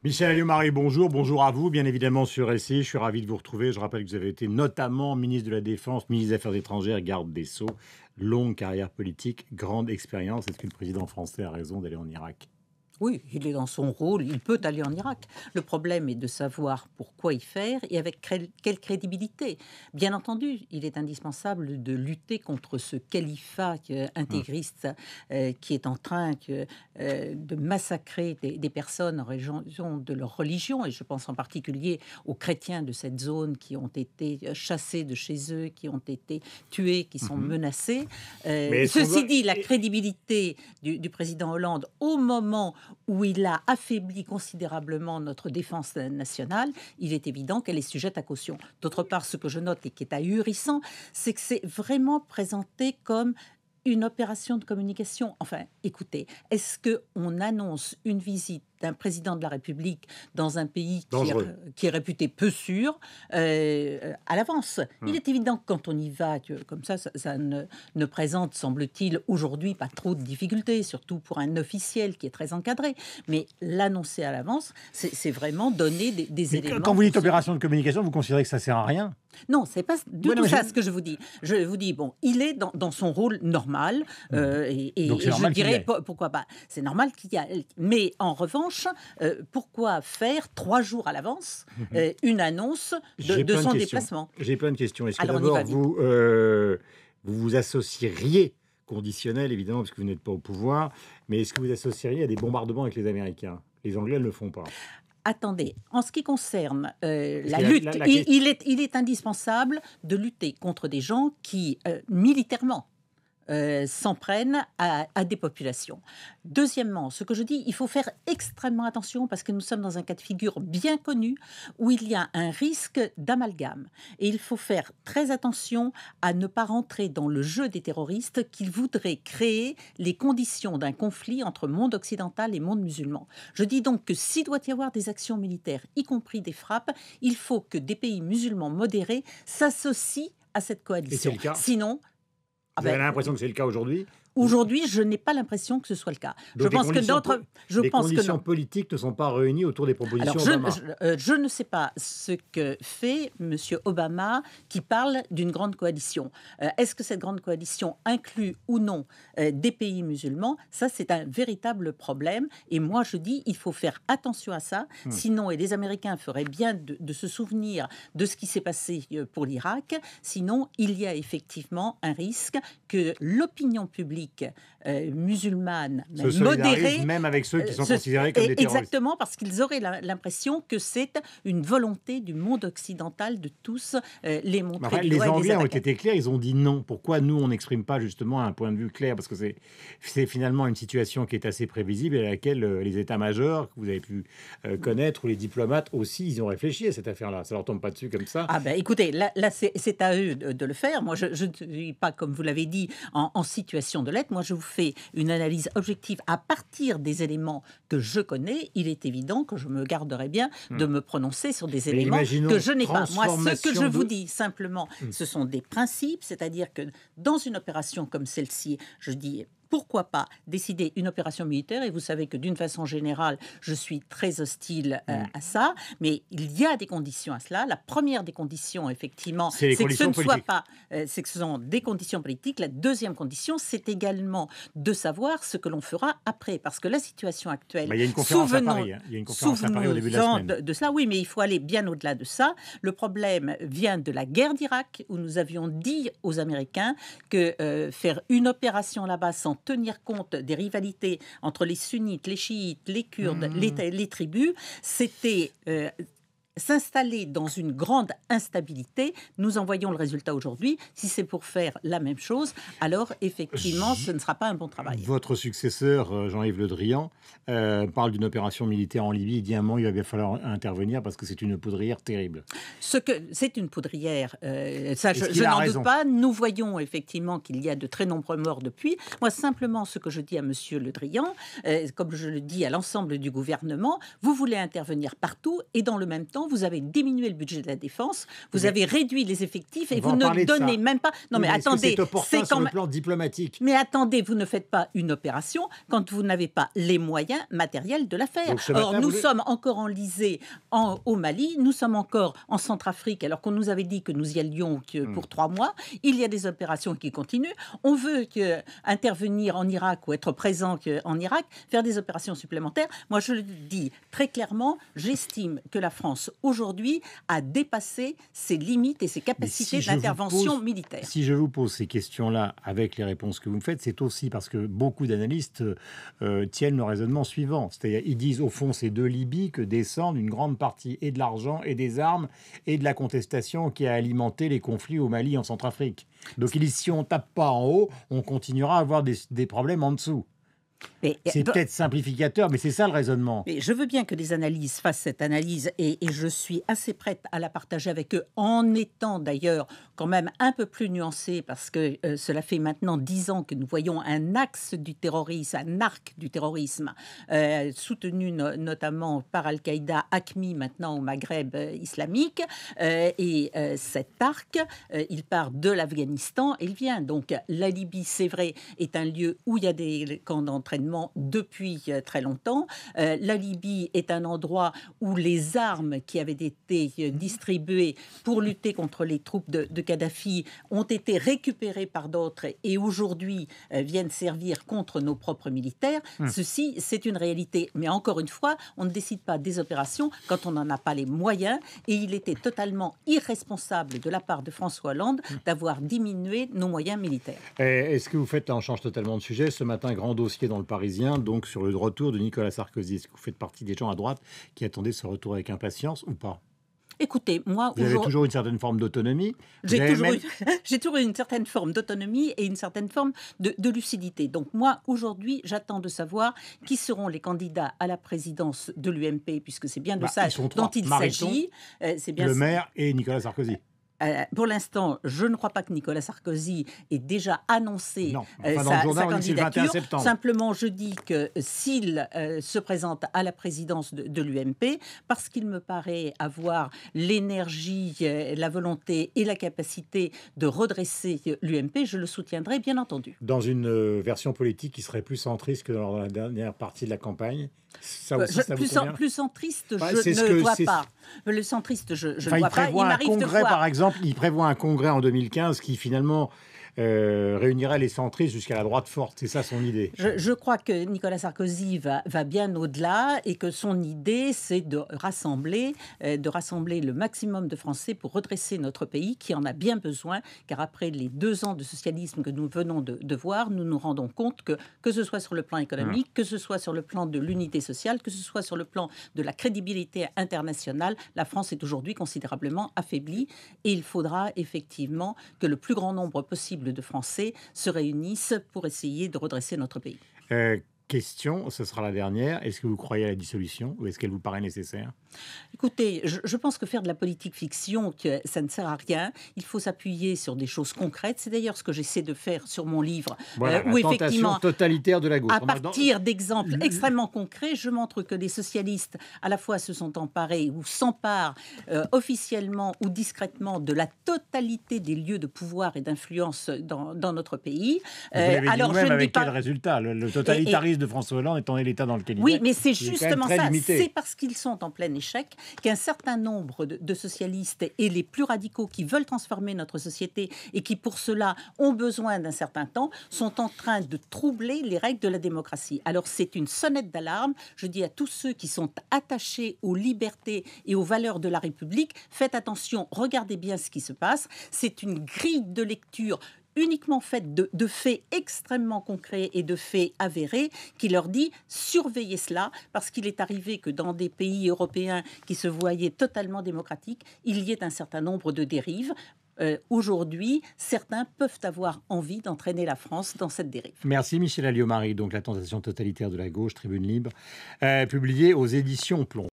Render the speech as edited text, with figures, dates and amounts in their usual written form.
Michel Alliot-Marie, bonjour. Bonjour à vous, bien évidemment sur LCI. Je suis ravi de vous retrouver. Je rappelle que vous avez été notamment ministre de la Défense, ministre des Affaires étrangères, garde des Sceaux. Longue carrière politique, grande expérience. Est-ce que le président français a raison d'aller en Irak? Oui, il est dans son rôle, il peut aller en Irak. Le problème est de savoir pourquoi y faire et avec quelle crédibilité. Bien entendu, il est indispensable de lutter contre ce califat intégriste qui est en train de massacrer des personnes en raison de leur religion, et je pense en particulier aux chrétiens de cette zone qui ont été chassés de chez eux, qui ont été tués, qui sont menacés. Mais Ceci dit, la crédibilité du président Hollande au moment où il a affaibli considérablement notre défense nationale, il est évident qu'elle est sujette à caution. D'autre part, ce que je note et qui est ahurissant, c'est que c'est vraiment présenté comme une opération de communication. Enfin, écoutez, est-ce qu'on annonce une visite d'un président de la République dans un pays qui est réputé peu sûr à l'avance? Il est évident que quand on y va, comme ça ne présente, semble-t-il, aujourd'hui pas trop de difficultés, surtout pour un officiel qui est très encadré. Mais l'annoncer à l'avance, c'est vraiment donner des éléments. Quand vous dites opération de communication, vous considérez que ça sert à rien? Non, c'est pas du tout ça ce que je vous dis. Je vous dis, bon, il est dans son rôle normal, et je dirais, pourquoi pas. C'est normal qu'il y a... Mais en revanche, pourquoi faire 3 jours à l'avance une annonce de son déplacement? J'ai plein de questions. Est-ce que Alors, d'abord, vous vous associeriez, conditionnel évidemment, parce que vous n'êtes pas au pouvoir, mais est-ce que vous associeriez à des bombardements avec les Américains? Les Anglais ne le font pas. Attendez, en ce qui concerne la lutte, il est indispensable de lutter contre des gens qui, militairement, s'en prennent à des populations. Deuxièmement, ce que je dis, il faut faire extrêmement attention parce que nous sommes dans un cas de figure bien connu où il y a un risque d'amalgame. Et il faut faire très attention à ne pas rentrer dans le jeu des terroristes qui voudraient créer les conditions d'un conflit entre monde occidental et monde musulman. Je dis donc que s'il doit y avoir des actions militaires, y compris des frappes, il faut que des pays musulmans modérés s'associent à cette coalition. Et c'est le cas? Sinon... Vous avez l'impression que c'est le cas aujourd'hui? Aujourd'hui, je n'ai pas l'impression que ce soit le cas. Donc les conditions politiques ne sont pas réunies autour des propositions Obama. Je ne sais pas ce que fait M. Obama qui parle d'une grande coalition. Est-ce que cette grande coalition inclut ou non des pays musulmans? Ça, c'est un véritable problème. Et moi, je dis, il faut faire attention à ça. Sinon, et les Américains feraient bien de se souvenir de ce qui s'est passé pour l'Irak. Sinon, il y a effectivement un risque que l'opinion publique musulmane, modérée, même avec ceux qui sont considérés comme des terroristes. Exactement, parce qu'ils auraient l'impression que c'est une volonté du monde occidental de tous les montrer du doigt. Les Anglais ont été clairs, ils ont dit non. Pourquoi nous, on n'exprime pas justement un point de vue clair? Parce que c'est finalement une situation qui est assez prévisible et à laquelle les états-majors que vous avez pu connaître, ou les diplomates aussi, ils ont réfléchi à cette affaire-là. Ça leur tombe pas dessus comme ça. Ah ben écoutez, là c'est à eux de le faire. Moi, je ne suis pas, comme vous l'avez dit, en situation de l'être. Moi, je vous fais une analyse objective à partir des éléments que je connais. Il est évident que je me garderai bien de me prononcer sur des éléments que je n'ai pas. Moi, ce que je vous dis simplement, ce sont des principes, c'est-à-dire que dans une opération comme celle-ci, je dis... Pourquoi pas décider une opération militaire? Et vous savez que d'une façon générale, je suis très hostile à ça. Mais il y a des conditions à cela. La première des conditions, effectivement, c'est que ce ne soit pas... c'est que ce sont des conditions politiques. La deuxième condition, c'est également de savoir ce que l'on fera après. Parce que la situation actuelle... il y a une conférence à Paris. Il y a une conférence à Paris au début de la semaine. De cela, oui, mais il faut aller bien au-delà de ça. Le problème vient de la guerre d'Irak, où nous avions dit aux Américains que faire une opération là-bas sans tenir compte des rivalités entre les sunnites, les chiites, les kurdes, les tribus, c'était s'installer dans une grande instabilité. Nous en voyons le résultat aujourd'hui. Si c'est pour faire la même chose, alors effectivement, ce ne sera pas un bon travail. Votre successeur, Jean-Yves Le Drian, parle d'une opération militaire en Libye. Il dit un moment, il va falloir intervenir parce que c'est une poudrière terrible. C'est une poudrière, ça je n'en doute pas. Nous voyons effectivement qu'il y a de très nombreux morts depuis. Moi, simplement, ce que je dis à Monsieur Le Drian, comme je le dis à l'ensemble du gouvernement, vous voulez intervenir partout et dans le même temps, temps, vous avez diminué le budget de la défense, vous avez réduit les effectifs et On va vous en parler ne de ça. donnez même pas... Non, Oui, mais est-ce que attendez, c'est opportun sur le plan diplomatique. Mais attendez, vous ne faites pas une opération quand vous n'avez pas les moyens matériels de la faire. Donc, ce Or, matin, nous sommes encore enlisés au Mali, nous sommes encore en Centrafrique, alors qu'on nous avait dit que nous y allions que pour 3 mois. Il y a des opérations qui continuent. On veut intervenir en Irak ou être présent en Irak, faire des opérations supplémentaires. Moi, je le dis très clairement, j'estime que la France, aujourd'hui, a dépassé ses limites et ses capacités d'intervention militaire. Si je vous pose ces questions-là avec les réponses que vous me faites, c'est aussi parce que beaucoup d'analystes tiennent le raisonnement suivant. C'est-à-dire, ils disent, au fond, c'est de Libye que descendent une grande partie et de l'argent et des armes et de la contestation qui a alimenté les conflits au Mali, en Centrafrique. Donc, ils disent, si on ne tape pas en haut, on continuera à avoir des problèmes en dessous. C'est peut-être simplificateur, mais c'est ça le raisonnement. Mais je veux bien que les analyses fassent cette analyse et je suis assez prête à la partager avec eux, en étant d'ailleurs quand même un peu plus nuancée, parce que cela fait maintenant 10 ans que nous voyons un axe du terrorisme, un arc du terrorisme, soutenu notamment par Al-Qaïda, AQMI maintenant au Maghreb islamique, et cet arc, il part de l'Afghanistan et il vient. Donc la Libye, c'est vrai, est un lieu où il y a des camps d'entraînement depuis très longtemps. La Libye est un endroit où les armes qui avaient été distribuées pour lutter contre les troupes de Kadhafi ont été récupérées par d'autres et aujourd'hui viennent servir contre nos propres militaires. Ceci, c'est une réalité. Mais encore une fois, on ne décide pas des opérations quand on n'en a pas les moyens et il était totalement irresponsable de la part de François Hollande d'avoir diminué nos moyens militaires. Est-ce que vous faites, là on change totalement de sujet, ce matin, grand dossier dans le Parisien, donc sur le retour de Nicolas Sarkozy. Est-ce que vous faites partie des gens à droite qui attendaient ce retour avec impatience ou pas? Écoutez, moi... Vous avez toujours une certaine forme d'autonomie. J'ai toujours eu une certaine forme d'autonomie et une certaine forme de lucidité. Donc moi, aujourd'hui, j'attends de savoir qui seront les candidats à la présidence de l'UMP, puisque c'est bien de ça dont il s'agit. Le maire et Nicolas Sarkozy. Pour l'instant, je ne crois pas que Nicolas Sarkozy ait déjà annoncé sa candidature. Simplement, je dis que s'il se présente à la présidence de l'UMP, parce qu'il me paraît avoir l'énergie, la volonté et la capacité de redresser l'UMP, je le soutiendrai, bien entendu. Dans une version politique qui serait plus centriste que dans la dernière partie de la campagne, ça aussi, ça vous convient ? Plus centriste, je ne vois pas. Le centriste, je ne vois pas. Il m'arrive de voir. Par exemple, il prévoit un congrès en 2015 qui finalement réunirait les centristes jusqu'à la droite forte. C'est ça son idée. Je crois que Nicolas Sarkozy va bien au-delà et que son idée, c'est de rassembler le maximum de Français pour redresser notre pays qui en a bien besoin, car après les 2 ans de socialisme que nous venons de voir, nous nous rendons compte que ce soit sur le plan économique, que ce soit sur le plan de l'unité sociale, que ce soit sur le plan de la crédibilité internationale, la France est aujourd'hui considérablement affaiblie et il faudra effectivement que le plus grand nombre possible de Français se réunissent pour essayer de redresser notre pays. Question, ce sera la dernière. Est-ce que vous croyez à la dissolution ou est-ce qu'elle vous paraît nécessaire ? Écoutez, je pense que faire de la politique fiction, que ça ne sert à rien. Il faut s'appuyer sur des choses concrètes. C'est d'ailleurs ce que j'essaie de faire sur mon livre. Voilà, où la tentation totalitaire de la gauche. À partir d'exemples extrêmement concrets, je montre que les socialistes, à la fois se sont emparés ou s'emparent officiellement ou discrètement de la totalité des lieux de pouvoir et d'influence dans notre pays. Vous l'avez dit vous-même avec quel résultat ? Le totalitarisme de François Hollande étant l'état dans lequel il est. Oui, mais c'est justement ça. C'est parce qu'ils sont en plein échec qu'un certain nombre de socialistes et les plus radicaux qui veulent transformer notre société et qui pour cela ont besoin d'un certain temps sont en train de troubler les règles de la démocratie. Alors c'est une sonnette d'alarme. Je dis à tous ceux qui sont attachés aux libertés et aux valeurs de la République, faites attention, regardez bien ce qui se passe. C'est une grille de lecture uniquement faite de faits extrêmement concrets et de faits avérés qui leur dit surveillez cela parce qu'il est arrivé que dans des pays européens qui se voyaient totalement démocratiques, il y ait un certain nombre de dérives. Aujourd'hui, certains peuvent avoir envie d'entraîner la France dans cette dérive. Merci Michel Alliot-Marie. Donc La tentation totalitaire de la gauche, Tribune Libre, publié aux éditions Plomb.